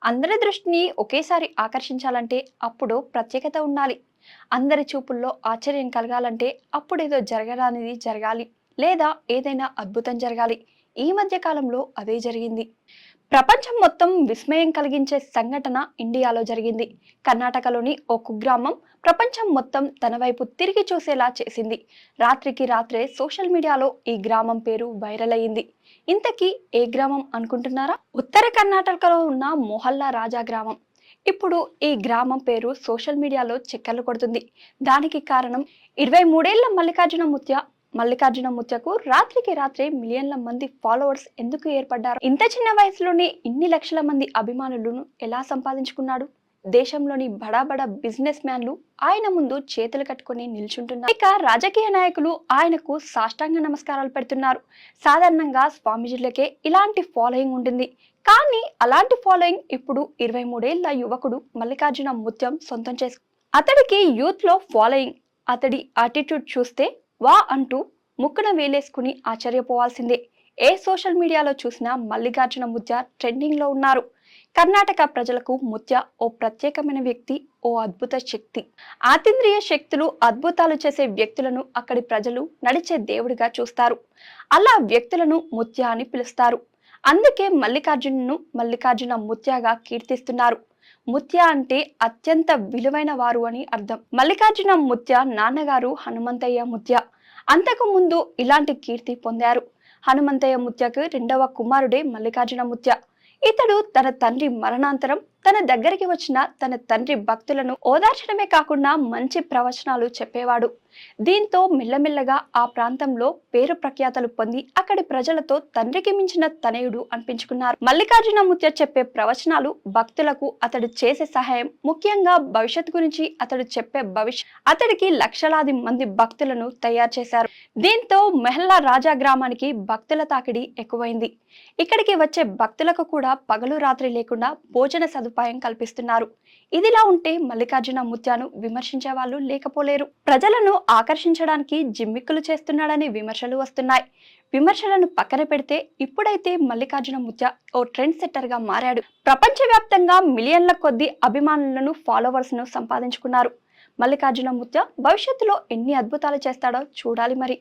అందరి దృష్టిని ఒకేసారి ఆకర్షించాలంటే అప్పుడు ప్రత్యేకత ఉండాలి. అందరి చూపుల్లో ఆశ్చర్యం కలగాలంటే అప్పుడేదో జరగరానిది జరగాలి. లేదా ఏదైనా అద్భుతం జరగాలి. ఈ మధ్య కాలంలో అదే జరిగింది. ప్రపంచం మొత్తం విస్మయం కలిగించే సంఘటన ఇండియాలో జరిగింది. కర్ణాటకలోని ఓ కుగ్రామం ప్రపంచం మొత్తం తన వైపు తిరిగి చూసేలా చేసింది. రాత్రికి రాత్రే సోషల్ మీడియాలో ఈ గ్రామం పేరు వైరల్ అయింది. ఇంతకీ ఏ గ్రామం అనుకుంటున్నారా? ఉత్తర కర్ణాటకలో ఉన్న మొహల్లా రాజా గ్రామం. ఇప్పుడు ఈ గ్రామం పేరు సోషల్ మీడియాలో చక్కర్లు కొడుతుంది. దానికి కారణం 23 ఏళ్ల మల్లికార్జున ముత్యకు రాత్రికి రాత్రే మిలియన్ల మంది ఫాలోవర్స్ ఎందుకు ఏర్పడ్డారు? ఇంత చిన్న వయసులోనే ఇన్ని లక్షల మంది అభిమానులను ఎలా సంపాదించుకున్నాడు? దేశంలోని బడా బిజినెస్ మ్యాన్లు ఆయన ముందు చేతులు కట్టుకొని నిల్చుంటున్నారు. ఇక రాజకీయ నాయకులు ఆయనకు సాష్టాంగ నమస్కారాలు పెడుతున్నారు. సాధారణంగా స్వామీజీలకే ఇలాంటి ఫాలోయింగ్ ఉంటుంది. కానీ అలాంటి ఫాలోయింగ్ ఇప్పుడు 23 ఏళ్ల యువకుడు మల్లికార్జున ముత్యం సొంతం చేసుకు. అతడికి యూత్ లో ఫాలోయింగ్. అతడి యాటిట్యూడ్ చూస్తే వా అంటూ ముక్కున వేలేసుకుని ఆశ్చర్యపోవాల్సిందే. ఏ సోషల్ మీడియాలో చూసినా మల్లికార్జున ముత్య ట్రెండింగ్ లో ఉన్నారు. కర్ణాటక ప్రజలకు ముత్య ఓ ప్రత్యేకమైన వ్యక్తి, ఓ అద్భుత శక్తి. అతీంద్రియ శక్తులు, అద్భుతాలు చేసే వ్యక్తులను అక్కడి ప్రజలు నడిచే దేవుడిగా చూస్తారు. అలా వ్యక్తులను ముత్య అని పిలుస్తారు. అందుకే మల్లికార్జున ముత్యగా కీర్తిస్తున్నారు. ముత్య అంటే అత్యంత విలువైన వారు అని అర్థం. మల్లికార్జున ముత్య నాన్నగారు హనుమంతయ్య ముత్య. అంతకు ముందు ఇలాంటి కీర్తి పొందారు. హనుమంతయ్య ముత్యకు 2వ కుమారుడే మల్లికార్జున ముత్య. ఇతడు తన తండ్రి మరణాంతరం తన దగ్గరికి వచ్చిన తన తండ్రి భక్తులను ఓదార్చడమే కాకుండా మంచి ప్రవచనాలు చెప్పేవాడు. దీంతో మెల్లమెల్లగా ఆ ప్రాంతంలో పేరు ప్రఖ్యాతలు పొంది అక్కడి ప్రజలతో తండ్రికి మించిన తనయుడు అనిపించుకున్నారు. మల్లికార్జున ముత్య చెప్పే ప్రవచనాలు, భక్తులకు అతడు చేసే సహాయం, ముఖ్యంగా భవిష్యత్తు గురించి అతడు చెప్పే అతడికి లక్షలాది మంది భక్తులను తయారు చేశారు. దీంతో మెహల్లా రాజా గ్రామానికి భక్తుల తాకిడి ఎక్కువైంది. ఇక్కడికి వచ్చే భక్తులకు కూడా పగలు రాత్రి లేకుండా భోజన సదుపాయం కల్పిస్తున్నారు. ఇదిలా ఉంటే మల్లికార్జున ముత్యాను విమర్శించే వాళ్ళు లేకపోలేరు. ప్రజలను ఆకర్షించడానికి జిమ్మిక్కులు చేస్తున్నాడని విమర్శలు వస్తున్నాయి. విమర్శలను పక్కన పెడితే ఇప్పుడైతే మల్లికార్జున ముత్య ఓ ట్రెండ్ సెట్టర్ గా మారాడు. ప్రపంచవ్యాప్తంగా మిలియన్ల కొద్ది అభిమానులను, ఫాలోవర్స్ ను సంపాదించుకున్నారు. మల్లికార్జున ముత్య భవిష్యత్తులో ఎన్ని అద్భుతాలు చేస్తాడో చూడాలి మరి.